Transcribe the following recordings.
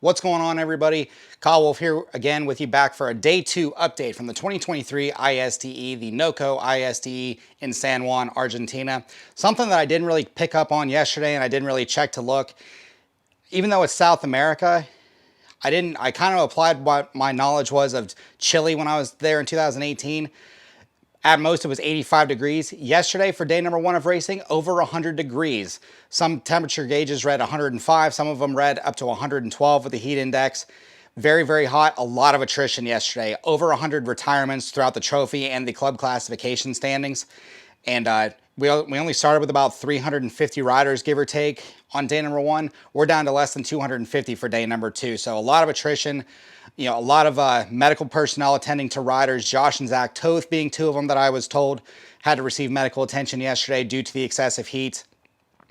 What's going on, everybody? KWolfe here again with you back for a day 2 update from the 2023 ISDE, the NOCO ISDE in San Juan, Argentina. Something that I didn't really pick up on yesterday and I didn't really check to look. Even though it's South America, I kind of applied what my knowledge was of Chile when I was there in 2018. At most, it was 85 degrees. Yesterday, for day number 1 of racing, over 100 degrees. Some temperature gauges read 105. Some of them read up to 112 with the heat index. Very, very hot. A lot of attrition yesterday. Over 100 retirements throughout the trophy and the club classification standings. And we only started with about 350 riders, give or take, on day number 1. We're down to less than 250 for day number 2. So a lot of attrition. You know, a lot of medical personnel attending to riders. Josh and Zach Toth being 2 of them that I was told had to receive medical attention yesterday due to the excessive heat.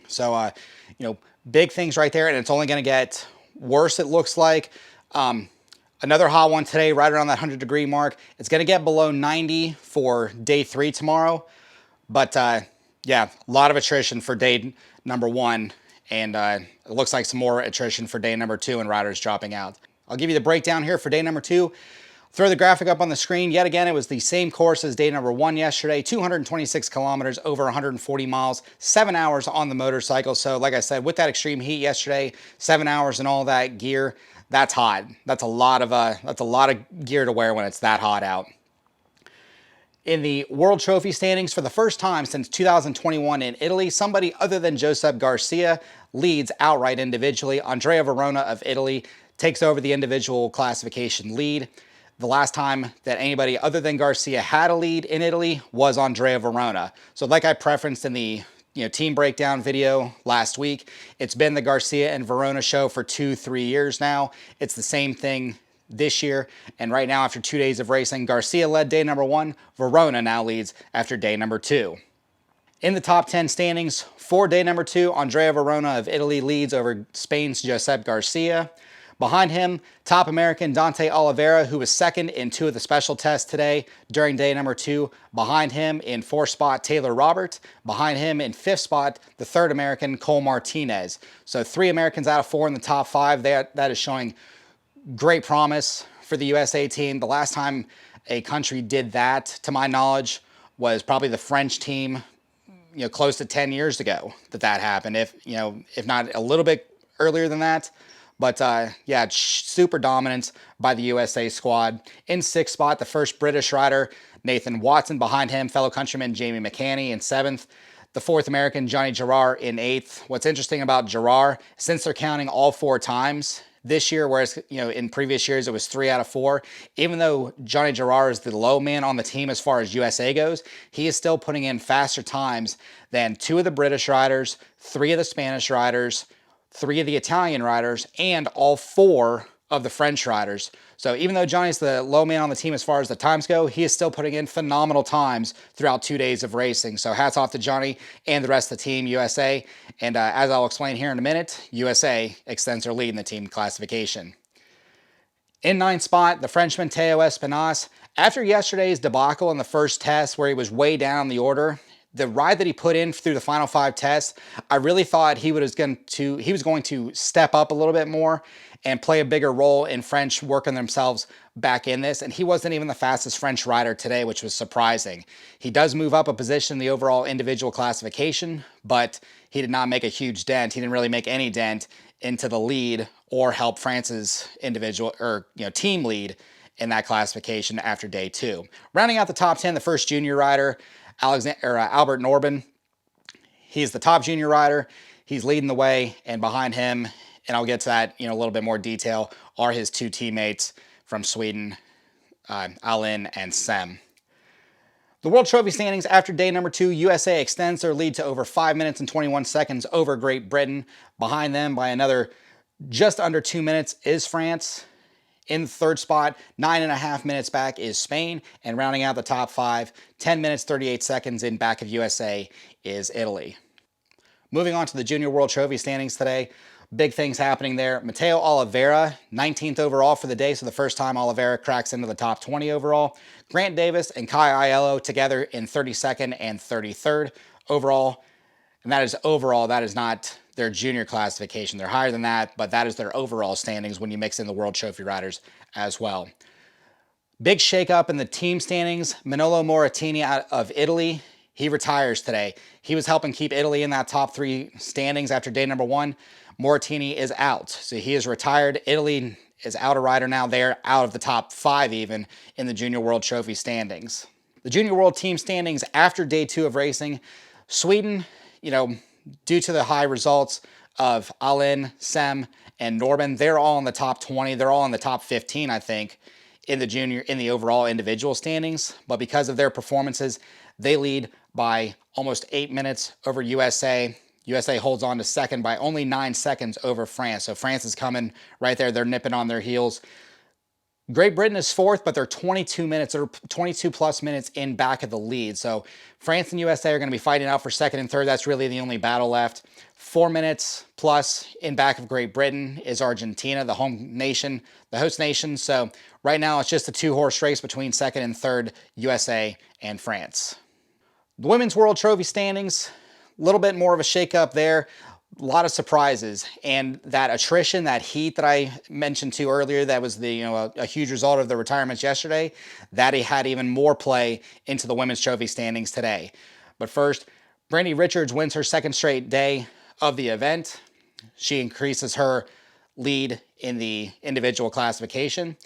So, you know, big things right there, and it's only going to get worse, it looks like. Another hot one today, right around that 100-degree mark. It's going to get below 90 for day 3 tomorrow. But, yeah, a lot of attrition for day number 1, and it looks like some more attrition for day number 2 and riders dropping out. I'll give you the breakdown here for day number 2. Throw the graphic up on the screen. Yet again, it was the same course as day number 1 yesterday. 226 kilometers, over 140 miles, 7 hours on the motorcycle. So like I said, with that extreme heat yesterday, 7 hours and all that gear, that's hot. That's a lot of gear to wear when it's that hot out. In the World Trophy standings, for the first time since 2021 in Italy, somebody other than Josep Garcia leads outright individually. Andrea Verona of Italy takes over the individual classification lead. The last time that anybody other than Garcia had a lead in Italy was Andrea Verona. So like I preferenced in the team breakdown video last week, it's been the Garcia and Verona show for 2-3 years now. It's the same thing this year, and right now after 2 days of racing, Garcia led day number 1, Verona now leads after day number 2. In the top 10 standings for day number 2, Andrea Verona of Italy leads over Spain's Josep Garcia. Behind him, top American Dante Oliveira, who was second in 2 of the special tests today during day number 2. Behind him in 4th spot, Taylor Robert. Behind him in 5th spot, the 3rd American, Cole Martinez. So 3 Americans out of 4 in the top 5. That is showing great promise for the USA team. The last time a country did that, to my knowledge, was probably the French team, close to 10 years ago that happened. If not a little bit earlier than that. But yeah, super dominance by the USA squad. In 6th spot, the first British rider, Nathan Watson. Behind him, fellow countryman Jamie McCanney in 7th. The 4th American, Johnny Gerard, in 8th. What's interesting about Gerard, since they're counting all 4 times this year, whereas in previous years it was 3 out of 4, even though Johnny Gerard is the low man on the team as far as USA goes, he is still putting in faster times than 2 of the British riders, 3 of the Spanish riders, 3 of the Italian riders, and all 4 of the French riders. So even though Johnny's the low man on the team as far as the times go, he is still putting in phenomenal times throughout 2 days of racing. So hats off to Johnny and the rest of the team, USA. And as I'll explain here in a minute, USA extends their lead in the team classification. In 9th spot, the Frenchman Théo Espinasse. After yesterday's debacle in the first test where he was way down the order, the ride that he put in through the final 5 tests, I really thought he was going to step up a little bit more and play a bigger role in French working themselves back in this. And he wasn't even the fastest French rider today, which was surprising. He does move up a position in the overall individual classification, but he did not make a huge dent. He didn't really make any dent into the lead or help France's individual or team lead in that classification after day 2. Rounding out the top 10, the first junior rider, Albert Norben. He's the top junior rider. He's leading the way, and behind him, and I'll get to that a little bit more detail, are his 2 teammates from Sweden, Alin and Sem. The World Trophy standings after day number 2, USA extends their lead to over 5 minutes and 21 seconds over Great Britain. Behind them by another just under 2 minutes is France. In the 3rd spot, 9.5 minutes back is Spain, and rounding out the top 5, 10 minutes 38 seconds in back of USA is Italy. Moving on to the Junior World Trophy standings today, big things happening there. Matteo Oliveira, 19th overall for the day, so the first time Oliveira cracks into the top 20 overall. Grant Davis and Kai Aiello together in 32nd and 33rd overall. And that is overall, that is not their junior classification. They're higher than that, but that is their overall standings when you mix in the World Trophy riders as well. Big shakeup in the team standings. Manolo Moratini out of Italy, he retires today. He was helping keep Italy in that top 3 standings after day number 1. Moratini is out, so he is retired. Italy is out a rider now. They're out of the top 5 even in the Junior World Trophy standings. The Junior World Team standings after day 2 of racing. Sweden, due to the high results of Alin, Sem, and Norman, they're all in the top 20. They're all in the top 15, I think, in the overall individual standings. But because of their performances, they lead by almost 8 minutes over USA. USA holds on to second by only 9 seconds over France. So France is coming right there. They're nipping on their heels. Great Britain is 4th, but they're 22 minutes or 22 plus minutes in back of the lead. So France and USA are going to be fighting out for 2nd and 3rd. That's really the only battle left. 4 minutes plus in back of Great Britain is Argentina, the home nation, the host nation. So right now it's just a 2-horse race between 2nd and 3rd, USA and France. The Women's World Trophy standings, a little bit more of a shakeup there. A lot of surprises, and that attrition, that heat that I mentioned to earlier, that was a huge result of the retirements yesterday, that he had even more play into the Women's Trophy standings today. But first, Brandy Richards wins her 2nd straight day of the event. She increases her lead in the individual classification.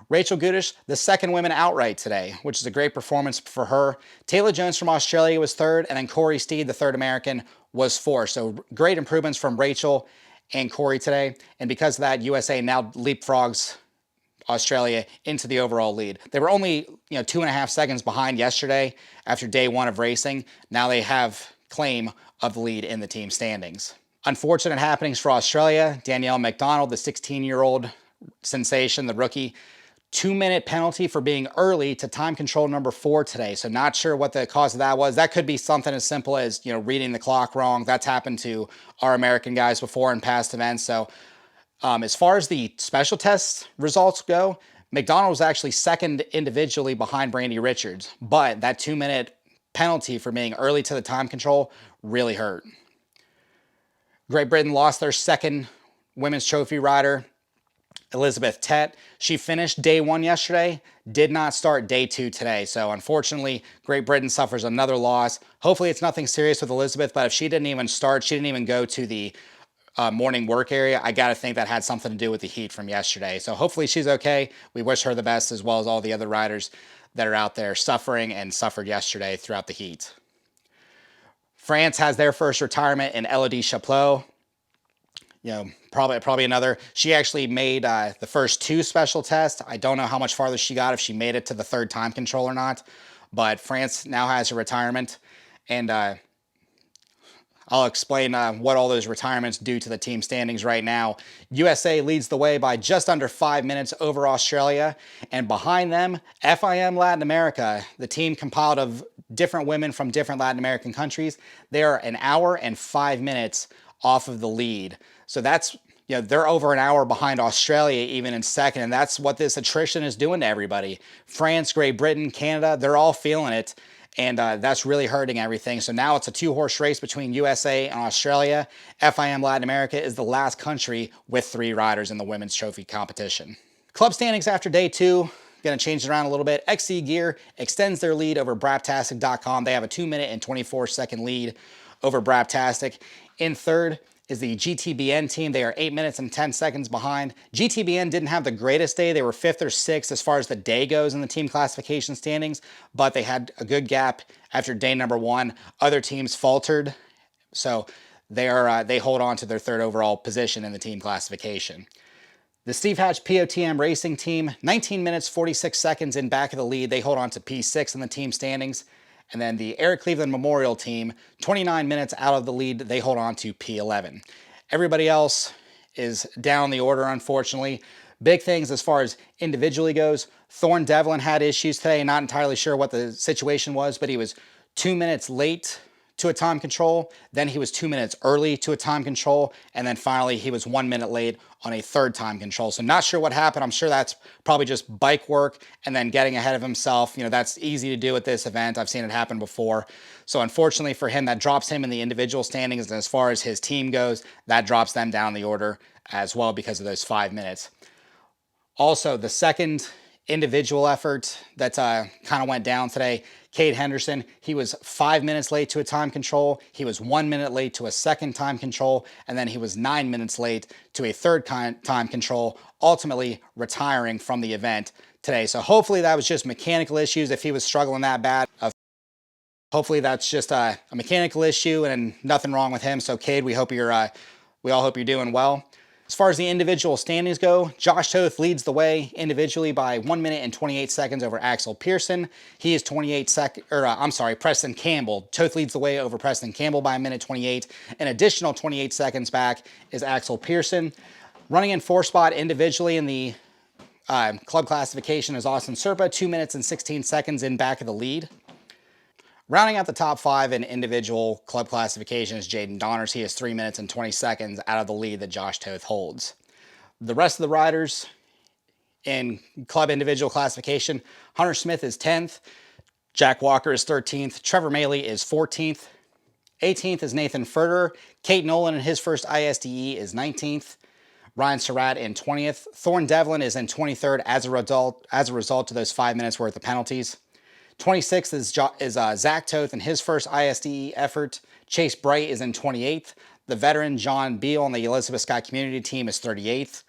Rachel Goodish, the 2nd woman outright today, which is a great performance for her. Taylor Jones from Australia was 3rd, and then Corey Steed, the 3rd American, was 4th. So great improvements from Rachel and Corey today. And because of that, USA now leapfrogs Australia into the overall lead. They were only 2.5 seconds behind yesterday after day 1 of racing. Now they have claim of the lead in the team standings. Unfortunate happenings for Australia. Danielle McDonald, the 16-year-old sensation, the rookie, 2-minute penalty for being early to time control number 4 today. So not sure what the cause of that was. That could be something as simple as, reading the clock wrong. That's happened to our American guys before in past events. So as far as the special test results go, McDonald was actually 2nd individually behind Brandy Richards, but that 2-minute penalty for being early to the time control really hurt. Great Britain lost their 2nd women's trophy rider, Elizabeth Tett. She finished day 1 yesterday, did not start day 2 today. So unfortunately, Great Britain suffers another loss. Hopefully it's nothing serious with Elizabeth, but if she didn't even start, she didn't even go to the morning work area, I got to think that had something to do with the heat from yesterday. So hopefully she's okay. We wish her the best, as well as all the other riders that are out there suffering and suffered yesterday throughout the heat. France has their first retirement in Elodie Chaplot. Probably another. She actually made the first 2 special tests. I don't know how much farther she got, if she made it to the 3rd time control or not, but France now has her retirement, and I'll explain what all those retirements do to the team standings right now. USA leads the way by just under 5 minutes over Australia, and behind them, FIM Latin America, the team compiled of different women from different Latin American countries. They are 1 hour and 5 minutes off of the lead. So that's, they're over 1 hour behind Australia even in 2nd, and that's what this attrition is doing to everybody. France, Great Britain, Canada, they're all feeling it, and that's really hurting everything. So now it's a 2-horse race between USA and Australia. FIM Latin America is the last country with 3 riders in the women's trophy competition. Club standings after day 2. Going to change it around a little bit. XC Gear extends their lead over Braptastic.com. They have a 2-minute and 24-second lead over Braptastic. In 3rd is the GTBN team. They are 8 minutes and 10 seconds behind. GTBN didn't have the greatest day. They were 5th or 6th as far as the day goes in the team classification standings, but they had a good gap after day number 1. Other teams faltered, so they hold on to their 3rd overall position in the team classification. The Steve Hatch POTM Racing team, 19 minutes, 46 seconds in back of the lead. They hold on to P6 in the team standings. And then the Eric Cleveland Memorial team, 29 minutes out of the lead. They hold on to P11. Everybody else is down the order, unfortunately. Big things as far as individually goes. Thorne Devlin had issues today. Not entirely sure what the situation was, but he was 2 minutes late to a time control, then he was 2 minutes early to a time control, and then finally he was 1 minute late on a third time control. So not sure what happened. I'm sure that's probably just bike work and then getting ahead of himself. You know, that's easy to do at this event. I've seen it happen before. So unfortunately for him, that drops him in the individual standings. And as far as his team goes, that drops them down the order as well because of those 5 minutes. Also, the second individual effort that kind of went down today, Cade Henderson, he was 5 minutes late to a time control, he was 1 minute late to a second time control, and then he was 9 minutes late to a third time control, ultimately retiring from the event today. So hopefully that was just mechanical issues if he was struggling that bad. Hopefully that's just a mechanical issue and nothing wrong with him. So Cade, we all hope you're doing well. As far as the individual standings go, Josh Toth leads the way individually by 1 minute and 28 seconds over Axel Pearson. He is Preston Campbell. Toth leads the way over Preston Campbell by 1 minute 28. An additional 28 seconds back is Axel Pearson. Running in 4th spot individually in the club classification is Austin Serpa, 2 minutes and 16 seconds in back of the lead. Rounding out the top 5 in individual club classification is Jaden Donners. He is 3 minutes and 20 seconds out of the lead that Josh Toth holds. The rest of the riders in club individual classification, Hunter Smith is 10th, Jack Walker is 13th, Trevor Maley is 14th, 18th is Nathan Furter, Kate Nolan in his first ISDE is 19th, Ryan Surratt in 20th, Thorne Devlin is in 23rd as a result of those 5 minutes worth of penalties. 26th is Zach Toth in his first ISDE effort. Chase Bright is in 28th. The veteran John Beal on the Elizabeth Scott Community Team is 38th.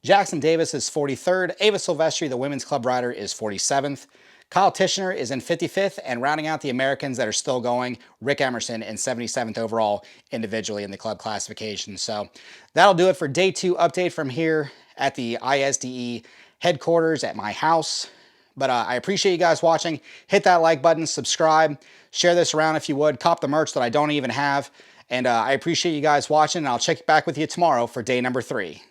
Jackson Davis is 43rd. Ava Silvestri, the women's club rider, is 47th. Kyle Tishner is in 55th. And rounding out the Americans that are still going, Rick Emerson in 77th overall individually in the club classification. So that'll do it for day 2 update from here at the ISDE headquarters at my house. But I appreciate you guys watching. Hit that like button, subscribe, share this around if you would. Cop the merch that I don't even have. And I appreciate you guys watching, and I'll check back with you tomorrow for day number 3.